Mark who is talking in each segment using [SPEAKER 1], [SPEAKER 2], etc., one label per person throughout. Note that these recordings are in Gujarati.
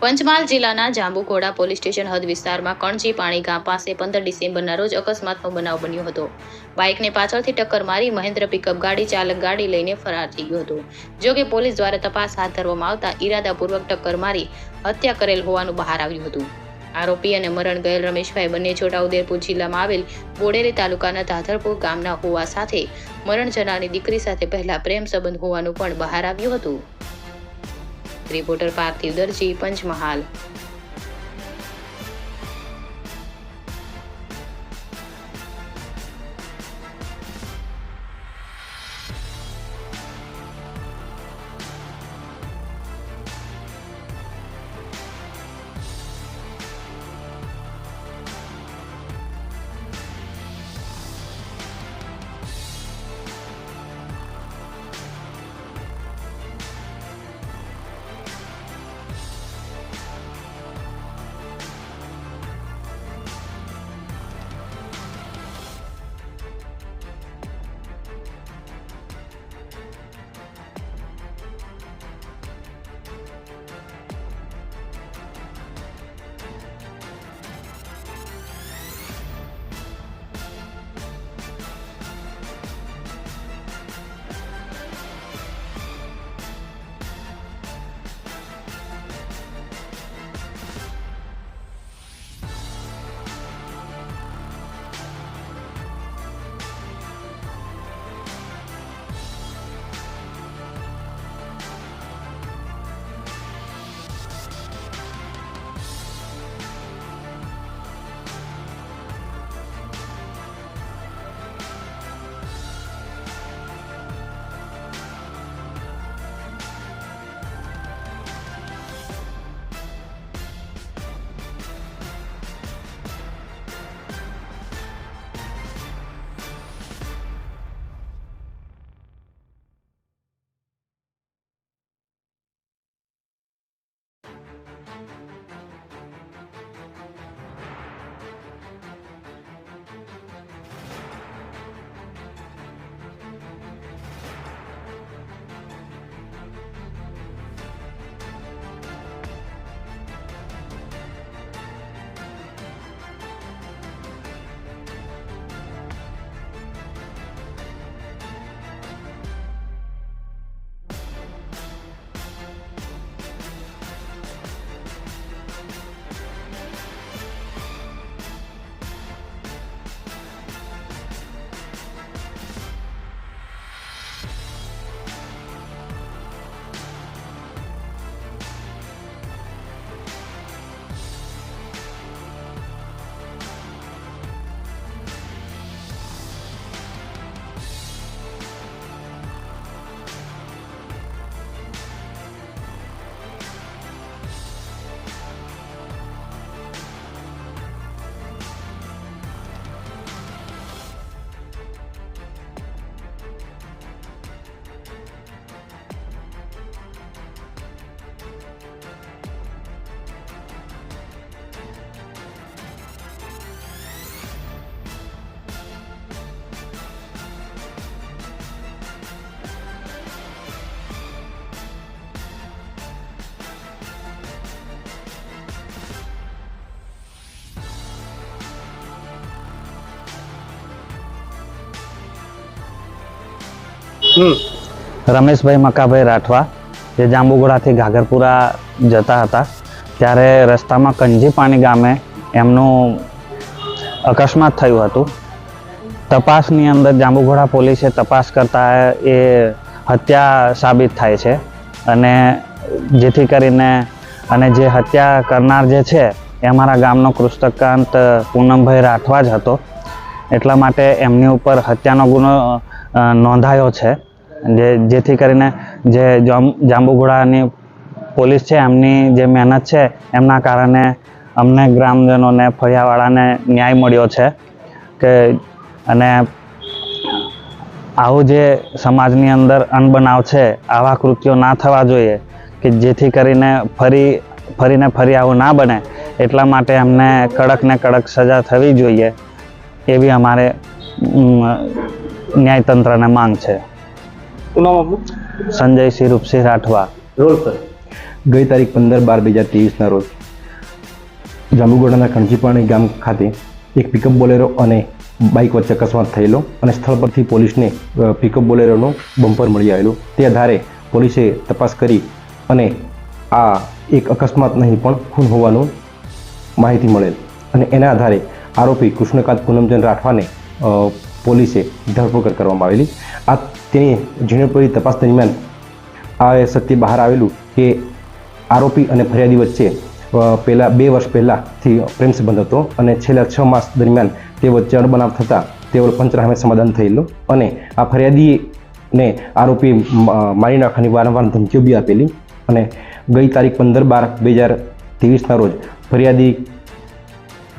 [SPEAKER 1] પંચમહાલ જિલ્લાના જાંબુઘોડા પોલીસ સ્ટેશન હદ વિસ્તારમાં કણજી પાણી ગામ પાસે 15 ડિસેમ્બરના રોજ અકસ્માતનો બનાવ બન્યો હતો. બાઇકને પાછળથી ટક્કર મારી મહેન્દ્ર પિકઅપ ગાડી ચાલક ગાડી લઈને ફરાર થઈ ગયો હતો. જો કે પોલીસ દ્વારા તપાસ હાથ ધરવામાં આવતા ઈરાદાપૂર્વક ટક્કર મારી હત્યા કરેલ હોવાનું બહાર આવ્યું હતું. આરોપી અને મરણ ગયેલ રમેશભાઈ બંને છોટાઉદેપુર જિલ્લામાં આવેલ બોડેલી તાલુકાના ધાધરપુર ગામના હોવા સાથે મરણ જનારની દીકરી સાથે પહેલા પ્રેમ સંબંધ હોવાનું પણ બહાર આવ્યું હતું. રિપોર્ટર પાર્થિવ દરજી, પંચમહાલ.
[SPEAKER 2] રમેશભાઈ મકાભાઈ રાઠવા જે જાંબુઘોડાથી ઘાઘરપુરા જતા હતા ત્યારે રસ્તામાં કંજીપાણી ગામે એમનું અકસ્માત થયું હતું. તપાસની અંદર જાંબુઘોડા પોલીસે તપાસ કરતા એ હત્યા સાબિત થાય છે અને જેથી કરીને અને જે હત્યા કરનાર જે છે એ અમારા ગામનો કૃષ્ણકાંત પૂનમભાઈ રાઠવા જ હતો. એટલા માટે એમની ઉપર હત્યાનો ગુનો નોંધાયો છે. જેથી કરીને જે જાંબુઘોડાની પોલીસ છે એમની જે મહેનત છે એમના કારણે અમને ગ્રામજનોને ફળિયાવાળાને ન્યાય મળ્યો છે કે અને આવું જે સમાજની અંદર અનબનાવ છે આવા કૃત્યો ના થવા જોઈએ કે જેથી કરીને ફરી આવું ના બને. એટલા માટે એમને કડક ને કડક સજા થવી જોઈએ એવી અમારે ન્યાયતંત્રને માંગ છે.
[SPEAKER 3] શું નામ આપનું?
[SPEAKER 2] સંજયસિંહ રૂપસિંહ રાઠવા.
[SPEAKER 3] Roll sir. ગઈ તારીખ 15/12/2023ના રોજ જાંબુઘોડાના કણજીપાણી ગામ ખાતે એક પિકઅપ બોલેરો અને બાઇક વચ્ચે અકસ્માત થયેલો અને સ્થળ પરથી પોલીસને પિકઅપ બોલેરોનો બમ્પર મળી આવેલો. તે આધારે પોલીસે તપાસ કરી અને આ એક અકસ્માત નહીં પણ ખૂન હોવાનું માહિતી મળેલ અને એના આધારે આરોપી કૃષ્ણકાંત પૂનમચંદ રાઠવાને પોલીસે ધરપકડ કરવામાં આવેલી. આ તેની ઝીણવટભરી તપાસ દરમિયાન આ સત્ય બહાર આવેલું કે આરોપી અને ફરિયાદી વચ્ચે પહેલાં 2 વર્ષ પહેલાંથી પ્રેમ સંબંધ હતો અને છેલ્લા 6 માસ દરમિયાન તે વચ્ચે અણબનાવ થતાં તેઓ પંચનામે સમાધાન થયેલું અને આ ફરિયાદીને આરોપી મારી નાખવાની વારંવાર ધમકીઓ બી આપેલી અને ગઈ તારીખ 15/12/2023ના રોજ ફરિયાદી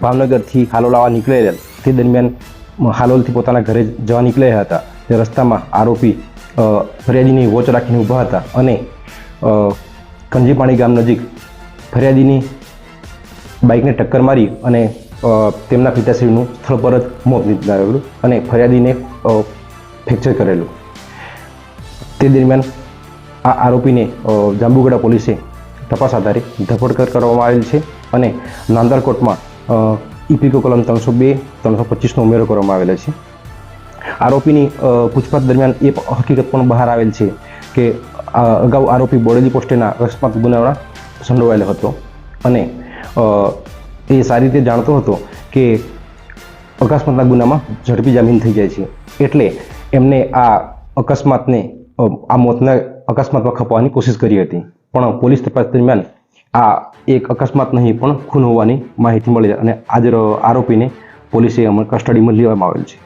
[SPEAKER 3] ભાવનગરથી હાલોલ આવવા નીકળેલા તે દરમિયાન હાલોલથી પોતાના ઘરે જવા નીકળ્યા હતા. તે રસ્તામાં આરોપી ફરિયાદીની વોચ રાખીને ઊભા હતા અને કણજીપાણી ગામ નજીક ફરિયાદીની બાઇકને ટક્કર મારી અને તેમના પિતાશ્રીનું સ્થળ પર જ મોત નીપજાવેલું અને ફરિયાદીને ફ્રેક્ચર કરેલું. તે દરમિયાન આ આરોપીને જાંબુઘોડા પોલીસે તપાસ આધારે ધરપકડ કરવામાં આવેલ છે અને નાંદોદ કોર્ટમાં ઇપીકો કલમ 302-325નો ઉમેરો કરવામાં આવેલો છે. આરોપીની પૂછપરછ દરમિયાન એ હકીકત પણ બહાર આવેલ છે કે અગાઉ આરોપી બોડેલી પોસ્ટેના અકસ્માત ગુનામાં સંડોવાયેલો હતો અને એ સારી રીતે જાણતો હતો કે અકસ્માતના ગુનામાં ઝડપી જામીન થઈ જાય છે, એટલે એમને આ અકસ્માતને આ મોતના અકસ્માતમાં ખપાવવાની કોશિશ કરી હતી. પણ પોલીસ તપાસ દરમિયાન આ એક અકસ્માત નહીં પણ ખૂન હોવાની માહિતી મળી અને આજે આરોપીને પોલીસે કસ્ટડીમાં લેવામાં આવેલ છે.